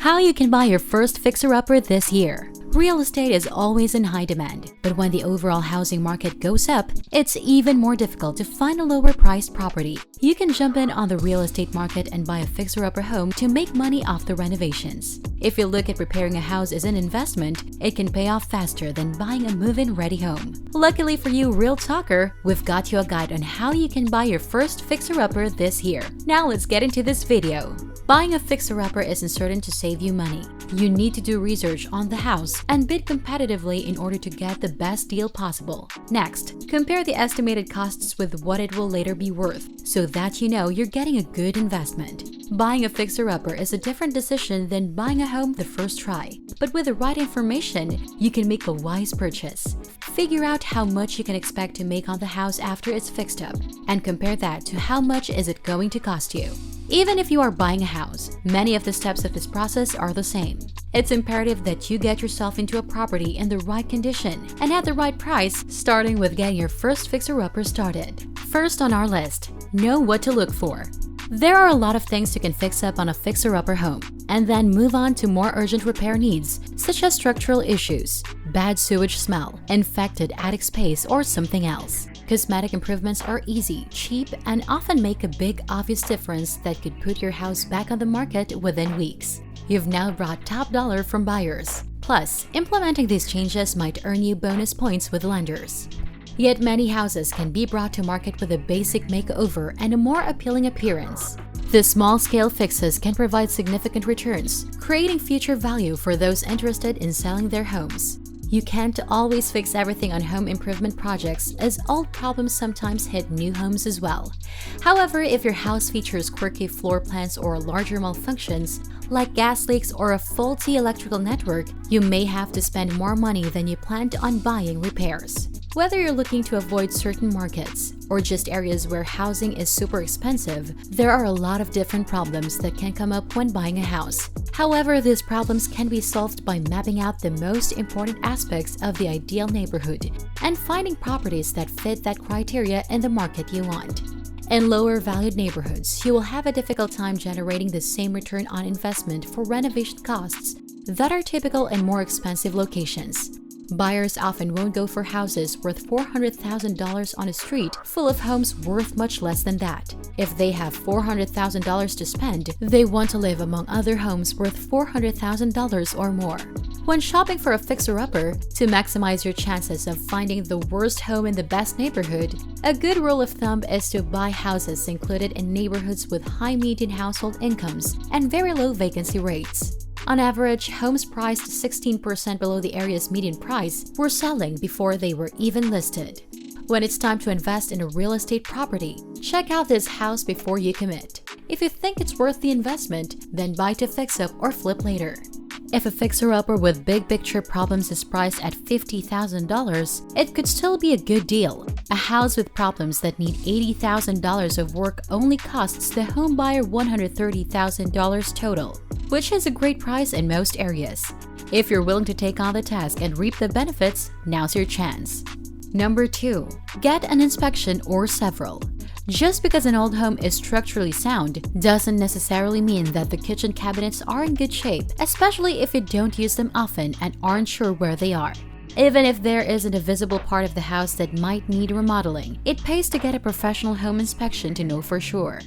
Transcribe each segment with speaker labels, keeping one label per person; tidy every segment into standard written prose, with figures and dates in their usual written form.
Speaker 1: How you can buy your first fixer-upper this year. Real estate is always in high demand, but when the overall housing market goes up, it's even more difficult to find a lower-priced property. You can jump in on the real estate market and buy a fixer-upper home to make money off the renovations. If you look at repairing a house as an investment, it can pay off faster than buying a move-in ready home. Luckily for you, Real Talker, we've got you a guide on how you can buy your first fixer-upper this year. Now let's get into this video. Buying a fixer-upper isn't certain to save you money. You need to do research on the house and bid competitively in order to get the best deal possible. Next, compare the estimated costs with what it will later be worth, so that you know you're getting a good investment. Buying a fixer-upper is a different decision than buying a home the first try, but with the right information, you can make a wise purchase. Figure out how much you can expect to make on the house after it's fixed up, and compare that to how much is it going to cost you. Even if you are buying a house, many of the steps of this process are the same. It's imperative that you get yourself into a property in the right condition and at the right price, starting with getting your first fixer-upper started. First on our list, know what to look for. There are a lot of things you can fix up on a fixer-upper home, and then move on to more urgent repair needs, such as structural issues, bad sewage smell, infected attic space, or something else. Cosmetic improvements are easy, cheap, and often make a big obvious difference that could put your house back on the market within weeks. You've now brought top dollar from buyers. Plus, implementing these changes might earn you bonus points with lenders. Yet many houses can be brought to market with a basic makeover and a more appealing appearance. The small-scale fixes can provide significant returns, creating future value for those interested in selling their homes. You can't always fix everything on home improvement projects, as old problems sometimes hit new homes as well. However, if your house features quirky floor plans or larger malfunctions, like gas leaks or a faulty electrical network, you may have to spend more money than you planned on buying repairs. Whether you're looking to avoid certain markets or just areas where housing is super expensive, there are a lot of different problems that can come up when buying a house. However, these problems can be solved by mapping out the most important aspects of the ideal neighborhood and finding properties that fit that criteria in the market you want. In lower-valued neighborhoods, you will have a difficult time generating the same return on investment for renovation costs that are typical in more expensive locations. Buyers often won't go for houses worth $400,000 on a street full of homes worth much less than that. If they have $400,000 to spend, they want to live among other homes worth $400,000 or more. When shopping for a fixer-upper, to maximize your chances of finding the worst home in the best neighborhood, a good rule of thumb is to buy houses included in neighborhoods with high median household incomes and very low vacancy rates. On average, homes priced 16% below the area's median price were selling before they were even listed. When it's time to invest in a real estate property, check out this house before you commit. If you think it's worth the investment, then buy to fix up or flip later. If a fixer-upper with big picture problems is priced at $50,000, it could still be a good deal. A house with problems that need $80,000 of work only costs the home buyer $130,000 total, which is a great price in most areas. If you're willing to take on the task and reap the benefits, now's your chance. Number 2. Get an inspection or several. Just because an old home is structurally sound doesn't necessarily mean that the kitchen cabinets are in good shape, especially if you don't use them often and aren't sure where they are. Even if there isn't a visible part of the house that might need remodeling, it pays to get a professional home inspection to know for sure.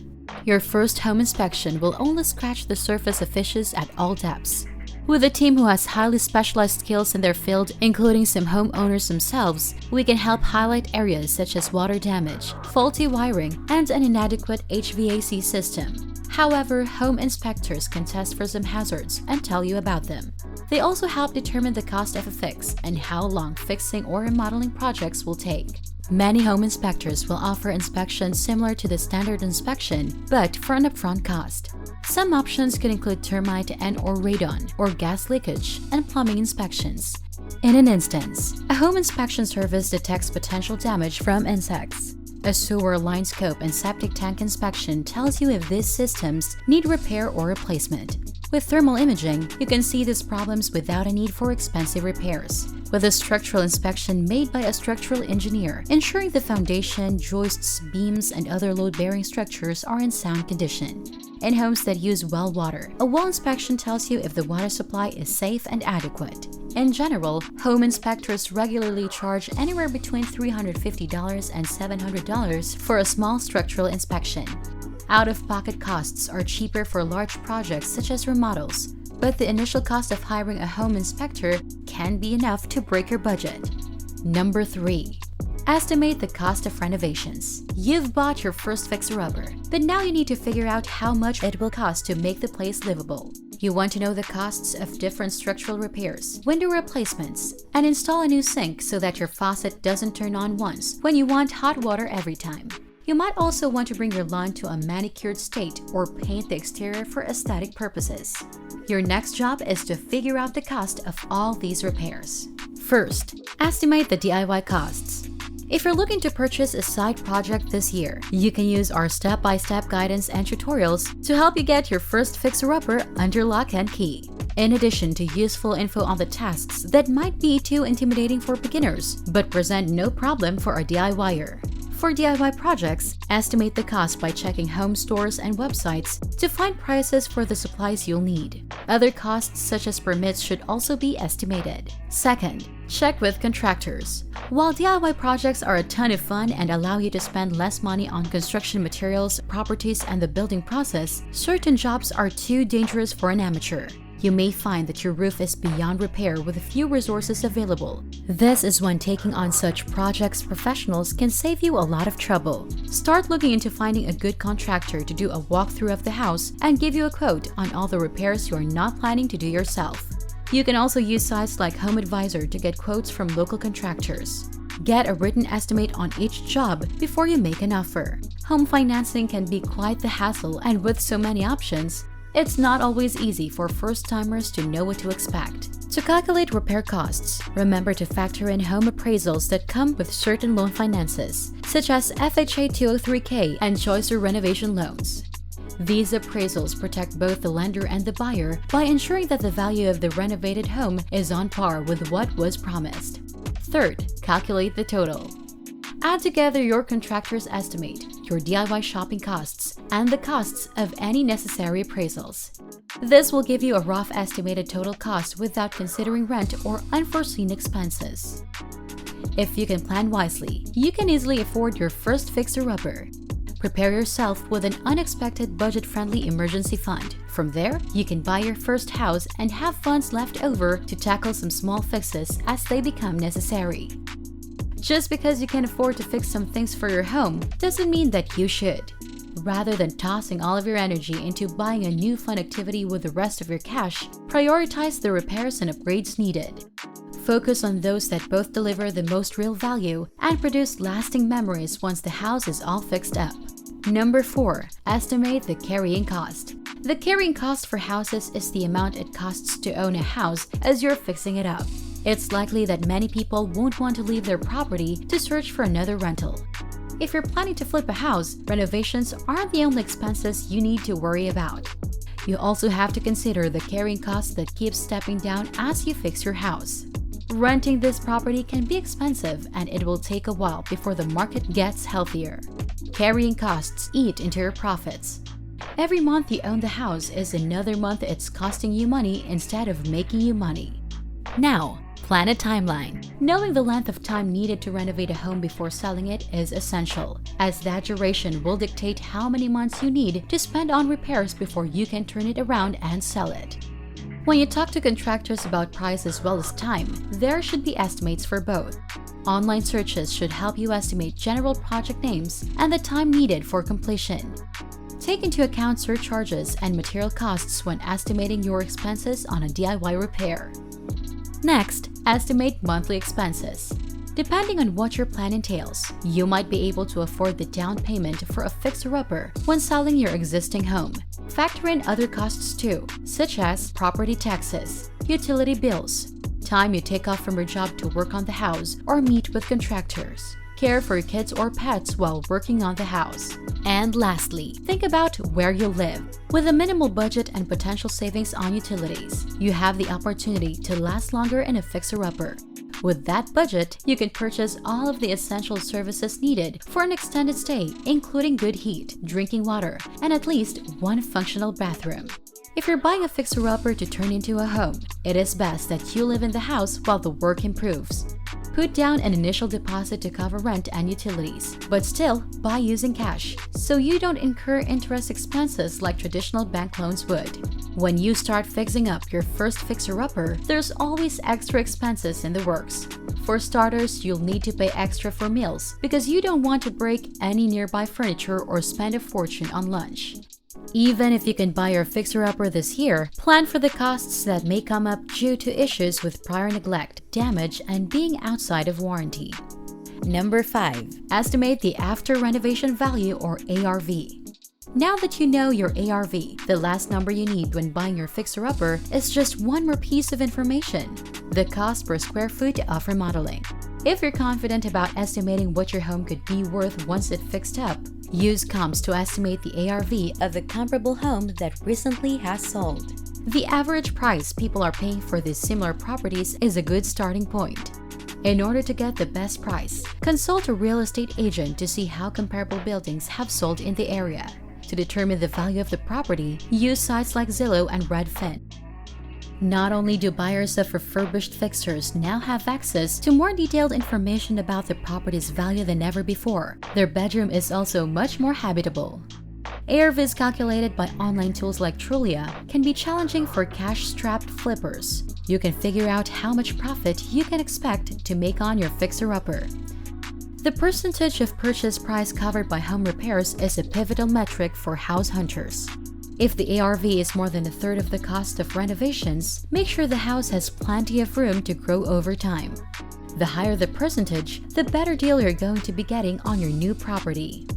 Speaker 1: Your first home inspection will only scratch the surface of issues at all depths. With a team who has highly specialized skills in their field, including some homeowners themselves, we can help highlight areas such as water damage, faulty wiring, and an inadequate HVAC system. However, home inspectors can test for some hazards and tell you about them. They also help determine the cost of a fix and how long fixing or remodeling projects will take. Many home inspectors will offer inspections similar to the standard inspection, but for an upfront cost. Some options could include termite and/or radon, or gas leakage, and plumbing inspections. In an instance, a home inspection service detects potential damage from insects. A sewer line scope and septic tank inspection tells you if these systems need repair or replacement, With thermal imaging, you can see these problems without a need for expensive repairs. With a structural inspection made by a structural engineer, ensuring the foundation, joists, beams, and other load-bearing structures are in sound condition. In homes that use well water, a well inspection tells you if the water supply is safe and adequate. In general, home inspectors regularly charge anywhere between $350 and $700 for a small structural inspection. Out-of-pocket costs are cheaper for large projects such as remodels, but the initial cost of hiring a home inspector can be enough to break your budget. Number 3. Estimate the cost of renovations. You've bought your first fixer-upper, but now you need to figure out how much it will cost to make the place livable. You want to know the costs of different structural repairs, window replacements, and install a new sink so that your faucet doesn't turn on once when you want hot water every time. You might also want to bring your lawn to a manicured state or paint the exterior for aesthetic purposes. Your next job is to figure out the cost of all these repairs. First, estimate the DIY costs. If you're looking to purchase a side project this year, you can use our step-by-step guidance and tutorials to help you get your first fixer-upper under lock and key. In addition to useful info on the tasks that might be too intimidating for beginners, but present no problem for a DIYer. For DIY projects, estimate the cost by checking home stores and websites to find prices for the supplies you'll need. Other costs such as permits should also be estimated. Second, check with contractors. While DIY projects are a ton of fun and allow you to spend less money on construction materials, properties, and the building process, certain jobs are too dangerous for an amateur. You may find that your roof is beyond repair with few resources available. This is when taking on such projects professionals can save you a lot of trouble. Start looking into finding a good contractor to do a walkthrough of the house and give you a quote on all the repairs you are not planning to do yourself. You can also use sites like Home Advisor to get quotes from local contractors. Get a written estimate on each job before you make an offer. Home financing can be quite the hassle, and with so many options, it's not always easy for first-timers to know what to expect. To calculate repair costs, remember to factor in home appraisals that come with certain loan finances, such as FHA 203K and Choice or Renovation loans. These appraisals protect both the lender and the buyer by ensuring that the value of the renovated home is on par with what was promised. Third, calculate the total. Add together your contractor's estimate, your DIY shopping costs, and the costs of any necessary appraisals. This will give you a rough estimated total cost without considering rent or unforeseen expenses. If you can plan wisely, you can easily afford your first fixer-upper. Prepare yourself with an unexpected budget-friendly emergency fund. From there, you can buy your first house and have funds left over to tackle some small fixes as they become necessary. Just because you can afford to fix some things for your home doesn't mean that you should. Rather than tossing all of your energy into buying a new fun activity with the rest of your cash, prioritize the repairs and upgrades needed. Focus on those that both deliver the most real value and produce lasting memories once the house is all fixed up. Number 4. Estimate the carrying cost. The carrying cost for houses is the amount it costs to own a house as you're fixing it up. It's likely that many people won't want to leave their property to search for another rental. If you're planning to flip a house, renovations aren't the only expenses you need to worry about. You also have to consider the carrying cost that keeps stepping down as you fix your house. Renting this property can be expensive, and it will take a while before the market gets healthier. Carrying costs eat into your profits. Every month you own the house is another month it's costing you money instead of making you money. Now, plan a timeline. Knowing the length of time needed to renovate a home before selling it is essential, as that duration will dictate how many months you need to spend on repairs before you can turn it around and sell it. When you talk to contractors about price as well as time, there should be estimates for both. Online searches should help you estimate general project names and the time needed for completion. Take into account surcharges and material costs when estimating your expenses on a DIY repair. Next, estimate monthly expenses. Depending on what your plan entails, you might be able to afford the down payment for a fixer-upper when selling your existing home. Factor in other costs too, such as property taxes, utility bills, time you take off from your job to work on the house or meet with contractors, care for your kids or pets while working on the house. And lastly, think about where you live. With a minimal budget and potential savings on utilities, you have the opportunity to last longer in a fixer-upper. With that budget, you can purchase all of the essential services needed for an extended stay, including good heat, drinking water, and at least one functional bathroom. If you're buying a fixer-upper to turn into a home, it is best that you live in the house while the work improves. Put down an initial deposit to cover rent and utilities, but still buy using cash, so you don't incur interest expenses like traditional bank loans would. When you start fixing up your first fixer-upper, there's always extra expenses in the works. For starters, you'll need to pay extra for meals because you don't want to break any nearby furniture or spend a fortune on lunch. Even if you can buy your fixer-upper this year, plan for the costs that may come up due to issues with prior neglect, damage, and being outside of warranty. Number 5. Estimate the after-renovation value or ARV. Now that you know your ARV, the last number you need when buying your fixer-upper is just one more piece of information: the cost per square foot of remodeling. If you're confident about estimating what your home could be worth once it's fixed up, use comps to estimate the ARV of the comparable home that recently has sold. The average price people are paying for these similar properties is a good starting point. In order to get the best price, consult a real estate agent to see how comparable buildings have sold in the area. To determine the value of the property, use sites like Zillow and Redfin. Not only do buyers of refurbished fixtures now have access to more detailed information about the property's value than ever before, their bedroom is also much more habitable. ARVs calculated by online tools like Trulia can be challenging for cash-strapped flippers. You can figure out how much profit you can expect to make on your fixer-upper. The percentage of purchase price covered by home repairs is a pivotal metric for house hunters. If the ARV is more than a third of the cost of renovations, make sure the house has plenty of room to grow over time. The higher the percentage, the better deal you're going to be getting on your new property.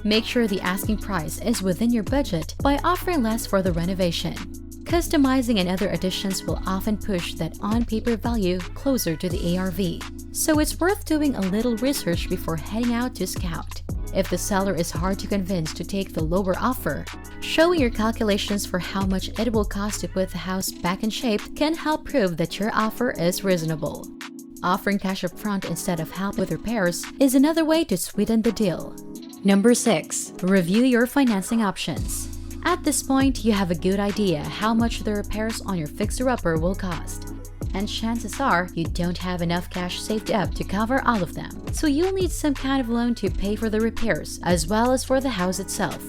Speaker 1: Make sure the asking price is within your budget by offering less for the renovation. Customizing and other additions will often push that on-paper value closer to the ARV, so it's worth doing a little research before heading out to scout. If the seller is hard to convince to take the lower offer, showing your calculations for how much it will cost to put the house back in shape can help prove that your offer is reasonable. Offering cash up front instead of help with repairs is another way to sweeten the deal. Number 6. Review your financing options. At this point, you have a good idea how much the repairs on your fixer-upper will cost. And chances are you don't have enough cash saved up to cover all of them, so you'll need some kind of loan to pay for the repairs as well as for the house itself.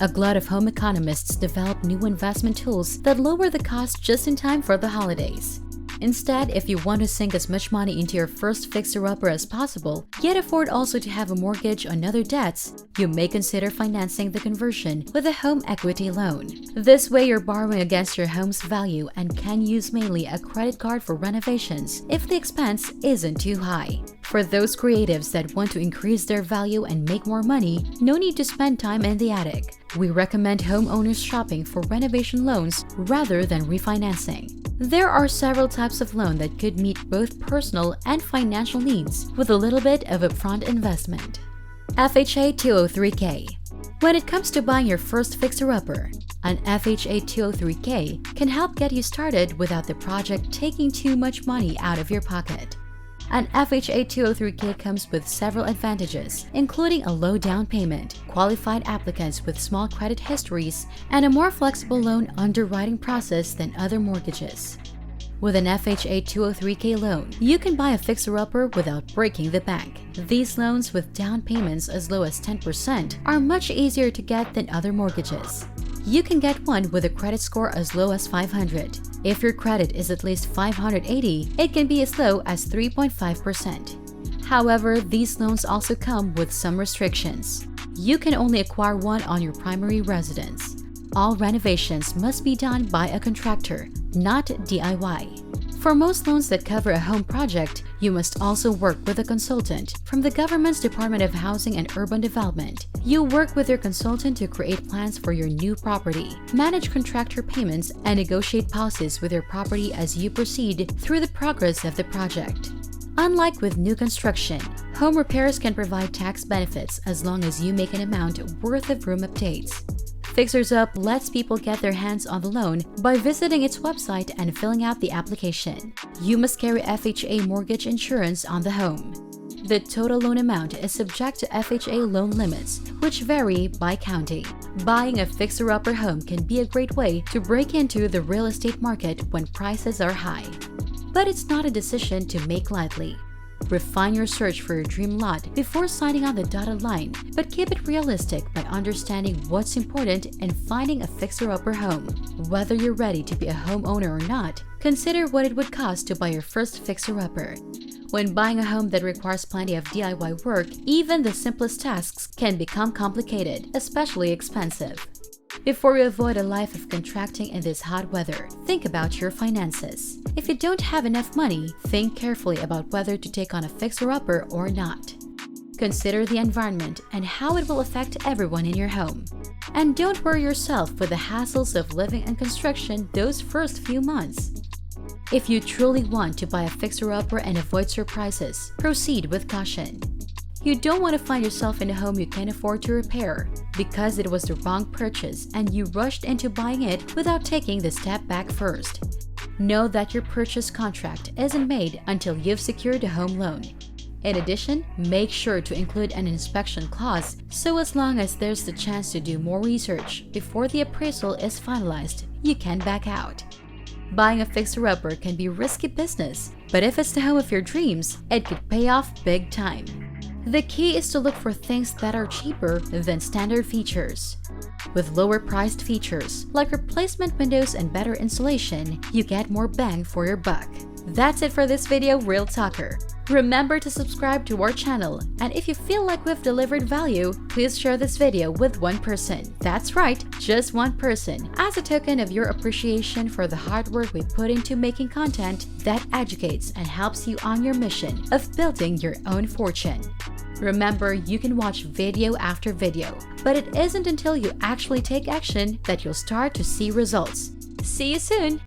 Speaker 1: A glut of home economists develop new investment tools that lower the cost just in time for the holidays. Instead, if you want to sink as much money into your first fixer-upper as possible, yet afford also to have a mortgage on other debts, you may consider financing the conversion with a home equity loan. This way, you're borrowing against your home's value and can use mainly a credit card for renovations if the expense isn't too high. For those creatives that want to increase their value and make more money, no need to spend time in the attic. We recommend homeowners shopping for renovation loans rather than refinancing. There are several types of loan that could meet both personal and financial needs with a little bit of upfront investment. FHA 203K. When it comes to buying your first fixer-upper, an FHA 203K can help get you started without the project taking too much money out of your pocket. An FHA 203K comes with several advantages, including a low down payment, qualified applicants with small credit histories, and a more flexible loan underwriting process than other mortgages. With an FHA 203K loan, you can buy a fixer-upper without breaking the bank. These loans with down payments as low as 10% are much easier to get than other mortgages. You can get one with a credit score as low as 500. If your credit is at least 580, it can be as low as 3.5%. However, these loans also come with some restrictions. You can only acquire one on your primary residence. All renovations must be done by a contractor, not DIY. For most loans that cover a home project, you must also work with a consultant from the government's Department of Housing and Urban Development. You work with your consultant to create plans for your new property, manage contractor payments, and negotiate policies with your property as you proceed through the progress of the project. Unlike with new construction, Home repairs can provide tax benefits as long as you make an amount worth of room updates. Fixers Up lets people get their hands on the loan by visiting its website and filling out the application. You must carry FHA mortgage insurance on the home. The total loan amount is subject to FHA loan limits, which vary by county. Buying a fixer-upper home can be a great way to break into the real estate market when prices are high. But it's not a decision to make lightly. Refine your search for your dream lot before signing on the dotted line, but keep it realistic by understanding what's important in finding a fixer-upper home. Whether you're ready to be a homeowner or not, consider what it would cost to buy your first fixer-upper. When buying a home that requires plenty of DIY work, even the simplest tasks can become complicated, especially expensive. Before you avoid a life of contracting in this hot weather, think about your finances. If you don't have enough money, think carefully about whether to take on a fixer-upper or not. Consider the environment and how it will affect everyone in your home. And don't worry yourself with the hassles of living and construction those first few months. If you truly want to buy a fixer-upper and avoid surprises, proceed with caution. You don't want to find yourself in a home you can't afford to repair because it was the wrong purchase and you rushed into buying it without taking the step back first. Know that your purchase contract isn't made until you've secured a home loan. In addition, make sure to include an inspection clause so as long as there's the chance to do more research before the appraisal is finalized, you can back out. Buying a fixer-upper can be risky business, but if it's the home of your dreams, it could pay off big time. The key is to look for things that are cheaper than standard features. With lower-priced features, like replacement windows and better insulation, you get more bang for your buck. That's it for this video, Real Talker. Remember to subscribe to our channel, and if you feel like we've delivered value, please share this video with one person. That's right, just one person, as a token of your appreciation for the hard work we put into making content that educates and helps you on your mission of building your own fortune. Remember, you can watch video after video, but it isn't until you actually take action that you'll start to see results. See you soon!